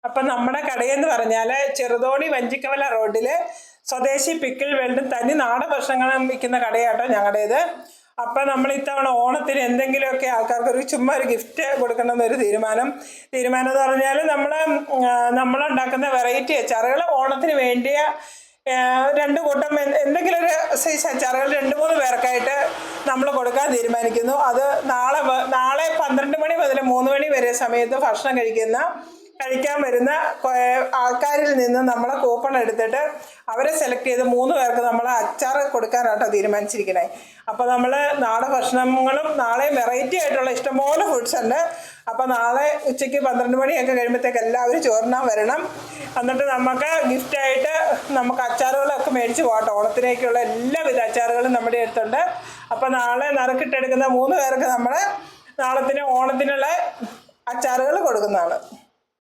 അപ്പം നമ്മുടെ കടയെന്ന് പറഞ്ഞാൽ ചെറുതോണി വഞ്ചിക്കവല റോഡിൽ സ്വദേശി പിക്കിൾ വേൾഡും തനി നാടൻ ഭക്ഷണങ്ങളും വിൽക്കുന്ന കടയാട്ടോ ഞങ്ങളുടേത്. അപ്പം നമ്മൾ ഇത്തവണ ഓണത്തിന് എന്തെങ്കിലുമൊക്കെ ആൾക്കാർക്ക് ചുമ്മാ ഒരു ഗിഫ്റ്റ് കൊടുക്കണമെന്നൊരു തീരുമാനം എന്ന് പറഞ്ഞാൽ നമ്മളുണ്ടാക്കുന്ന വെറൈറ്റി അച്ചാറുകൾ ഓണത്തിന് വേണ്ടിയ 2 കൂട്ടം എന്തെങ്കിലും ഒരു സൈസ് അച്ചാറുകൾ 2-3 പേർക്കായിട്ട് നമ്മൾ കൊടുക്കാൻ തീരുമാനിക്കുന്നു. അത് നാളെ 12 മണി മുതൽ 3 മണി വരെ സമയത്ത് ഭക്ഷണം കഴിക്കാൻ വരുന്ന ആൾക്കാരിൽ നിന്ന് നമ്മൾ കൂപ്പൺ എടുത്തിട്ട് അവരെ സെലക്ട് ചെയ്ത് 3 പേർക്ക് നമ്മൾ അച്ചാർ കൊടുക്കാനാട്ടോ തീരുമാനിച്ചിരിക്കണേ. അപ്പോൾ നമ്മൾ നാളെ ഭക്ഷണങ്ങളും നാളെ വെറൈറ്റി ആയിട്ടുള്ള ഇഷ്ടംപോലെ ഫുഡ്സ് ഉണ്ട്. അപ്പോൾ നാളെ ഉച്ചയ്ക്ക് 12 മണിയൊക്കെ കഴിയുമ്പോഴത്തേക്ക് എല്ലാവരും ചോറിനാൻ വരണം. എന്നിട്ട് നമുക്ക് ഗിഫ്റ്റായിട്ട് നമുക്ക് അച്ചാറുകളൊക്കെ മേടിച്ച് പോകട്ടോ. ഓണത്തിനേക്കുള്ള എല്ലാവിധ അച്ചാറുകളും നമ്മുടെ അടുത്തുണ്ട്. അപ്പോൾ നാളെ നറുക്കിട്ടെടുക്കുന്ന 3 പേർക്ക് നമ്മൾ ഓണത്തിനുള്ള അച്ചാറുകൾ കൊടുക്കുന്നതാണ്.